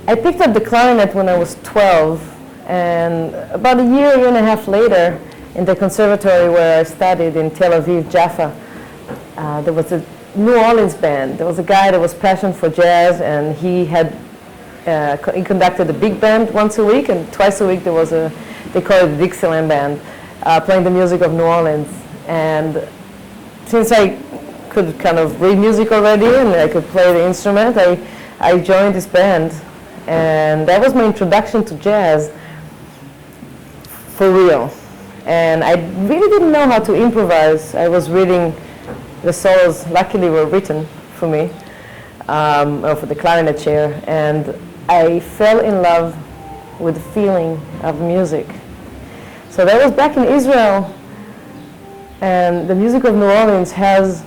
I picked up the clarinet when I was 12, and about a year and a half later, in the conservatory where I studied in Tel Aviv, Jaffa, there was a New Orleans band. There was a guy that was passionate for jazz, and he conducted a big band once a week, and twice a week there was they call it the Dixieland Band, playing the music of New Orleans. And since I could kind of read music already and I could play the instrument, I joined this band, and that was my introduction to jazz for real. And I really didn't know how to improvise. I was reading the solos, luckily were written for me, or for the clarinet chair, and I fell in love with the feeling of music. So that was back in Israel, and the music of New Orleans has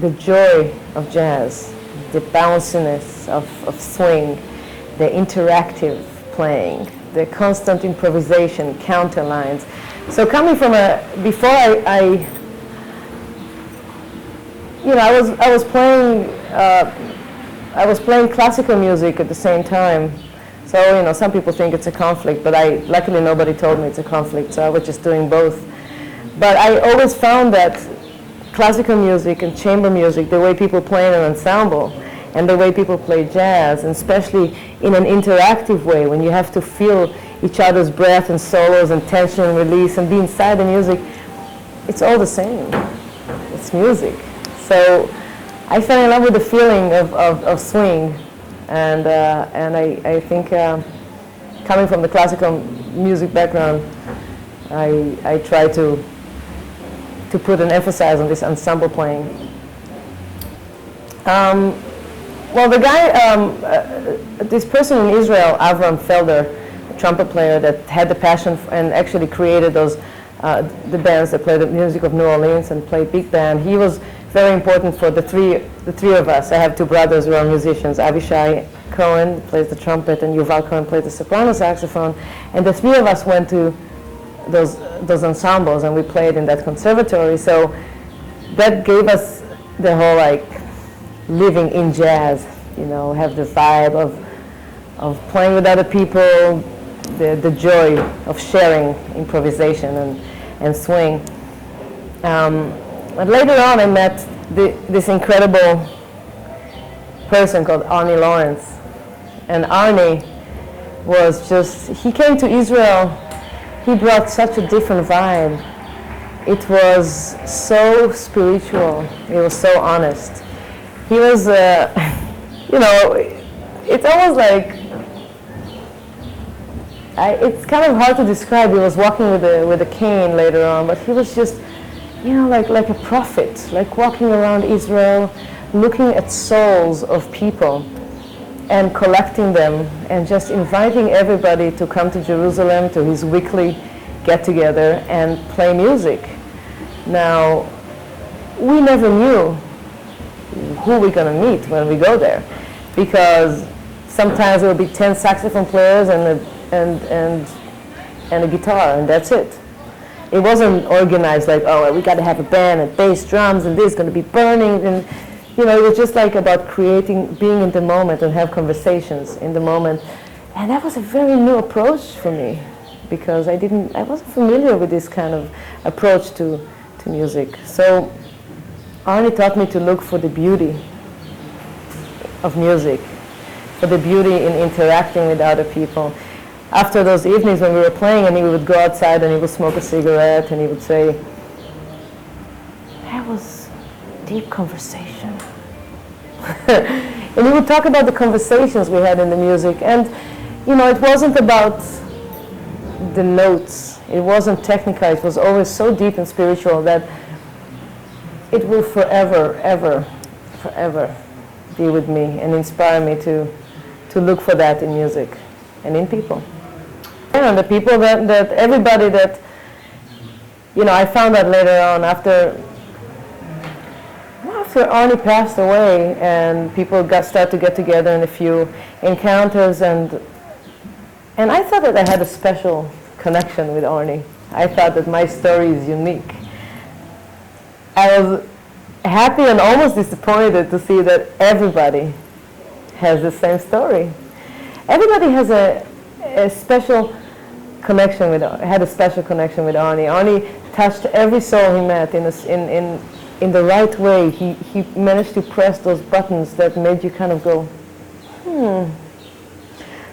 the joy of jazz, the bounciness of swing, the interactive playing, the constant improvisation, counter lines. So coming from before I was playing classical music at the same time. So some people think it's a conflict, but luckily nobody told me it's a conflict, so I was just doing both. But I always found that classical music and chamber music, the way people play in an ensemble, and the way people play jazz, and especially in an interactive way, when you have to feel each other's breath and solos and tension and release and be inside the music, it's all the same. It's music. So I fell in love with the feeling of swing, and I think coming from the classical music background, I try to put an emphasis on this ensemble playing. Well, the guy, this person in Israel, Avram Felder, a trumpet player that had the passion and actually created those the bands that play the music of New Orleans and play big band. He was very important for the three of us. I have two brothers who are musicians. Avishai Cohen plays the trumpet, and Yuval Cohen plays the soprano saxophone. And the three of us went to those ensembles, and we played in that conservatory. So that gave us the whole living in jazz, have the vibe of playing with other people, the joy of sharing improvisation and swing. But later on, I met this incredible person called Arnie Lawrence. And Arnie he came to Israel, he brought such a different vibe. It was so spiritual, it was so honest. He was, it's almost it's kind of hard to describe. He was walking with a cane later on, but he was just, like a prophet, like walking around Israel, looking at souls of people and collecting them and just inviting everybody to come to Jerusalem to his weekly get-together and play music. Now, we never knew who we're going to meet when we go there, because sometimes there will be 10 saxophone players and a guitar, and that's it. It wasn't organized like, we got to have a band and bass, drums, and this is going to be burning. And it was just about creating, being in the moment and have conversations in the moment. And that was a very new approach for me, because I wasn't familiar with this kind of approach to music. So Arnie taught me to look for the beauty of music, for the beauty in interacting with other people. After those evenings when we were playing, and he would go outside and he would smoke a cigarette and he would say, that was deep conversation. And he would talk about the conversations we had in the music. And, it wasn't about the notes. It wasn't technical. It was always so deep and spiritual that it will forever, ever, forever be with me and inspire me to look for that in music and in people. And the people that everybody that, I found that later on after Arnie passed away, and people started to get together in a few encounters, and I thought that I had a special connection with Arnie. I thought that my story is unique. I was happy and almost disappointed to see that everybody has the same story. Everybody has a special connection with, had a special connection with Arnie. Arnie touched every soul he met in the right way. He managed to press those buttons that made you kind of go,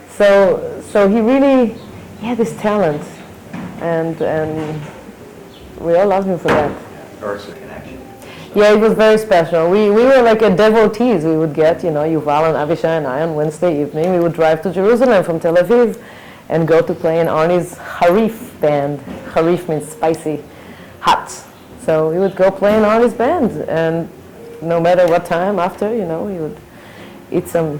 So he really, he had this talent, and we all love him for that. Yeah, it was very special. We were like a devotees. We would get, Yuval and Avishai and I on Wednesday evening. We would drive to Jerusalem from Tel Aviv and go to play in Arnie's Harif band. Harif means spicy, hot. So we would go play in Arnie's band, and no matter what time after, we would eat some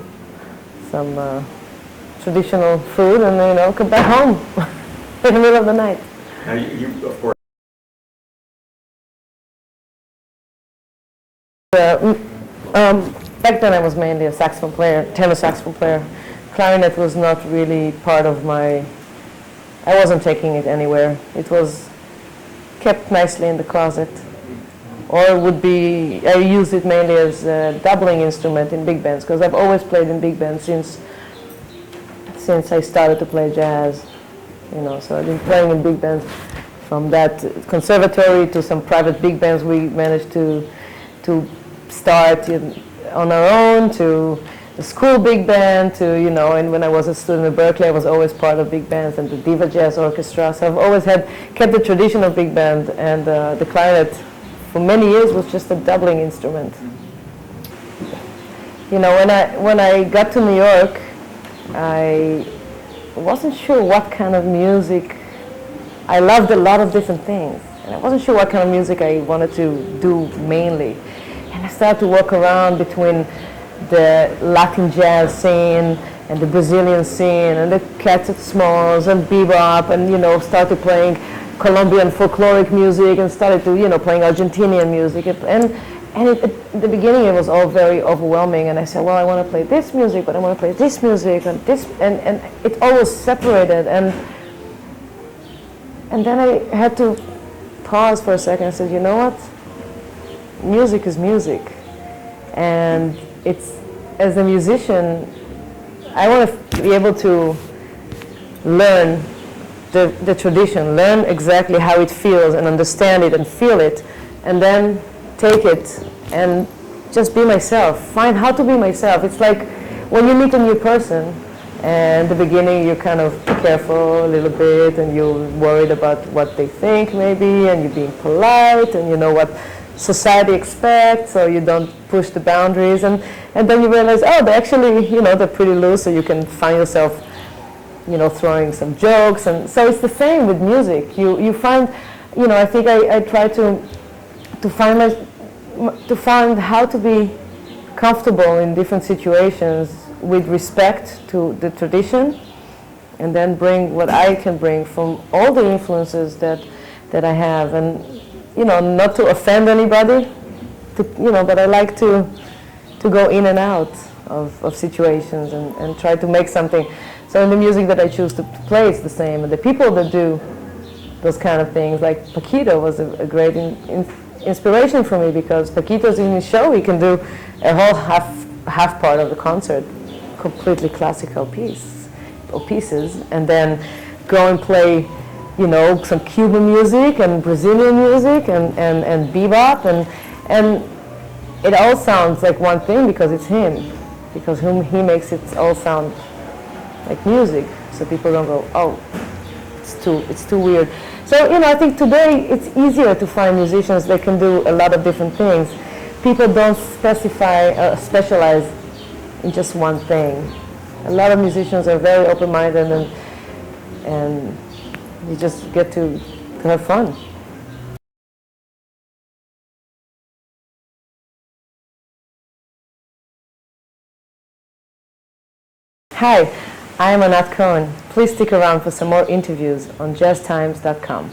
traditional food and come back home in the middle of the night. Now you of course. Back then I was mainly a saxophone player, tenor saxophone player. Clarinet was not really part of my, I wasn't taking it anywhere. It was kept nicely in the closet. Or it would be, I used it mainly as a doubling instrument in big bands, because I've always played in big bands since I started to play jazz. So I've been playing in big bands from that conservatory to some private big bands we managed to start on our own, to the school big band, to, and when I was a student at Berkeley, I was always part of big bands and the Diva Jazz Orchestra. So I've always kept the tradition of big band, and the clarinet for many years was just a doubling instrument. When I got to New York, I wasn't sure what kind of music. I loved a lot of different things, and I wasn't sure what kind of music I wanted to do mainly. And I started to walk around between the Latin jazz scene and the Brazilian scene and the cats at smalls and bebop, and started playing Colombian folkloric music and started to playing Argentinian music. At the beginning it was all very overwhelming, and I said, well, I want to play this music, but I want to play this music and this, and it all was separated, and then I had to pause for a second and said, you know what? Music is music, and it's, as a musician, I want to be able to learn the tradition, learn exactly how it feels and understand it and feel it, and then take it and just be myself, find how to be myself. It's like when you meet a new person, and in the beginning you're kind of careful a little bit, and you're worried about what they think maybe, and you're being polite, and you know what society expects, so you don't push the boundaries, and then you realize, oh, they're actually, they're pretty loose, so you can find yourself, throwing some jokes, and so it's the same with music. You find, I think I try to find how to be comfortable in different situations with respect to the tradition, and then bring what I can bring from all the influences that I have, and not to offend anybody, but I like to go in and out of situations and try to make something. So in the music that I choose to play, it's the same. And the people that do those kind of things, like Paquito was a great inspiration for me, because Paquito's in his show, he can do a whole half part of the concert, completely classical pieces, and then go and play some Cuban music and Brazilian music and bebop, and it all sounds like one thing because it's him, because he makes it all sound like music, so people don't go, oh, it's too weird. So I think today it's easier to find musicians that can do a lot of different things. People don't specialize in just one thing. A lot of musicians are very open-minded, and you just get to have fun. Hi, I am Anat Cohen. Please stick around for some more interviews on JazzTimes.com.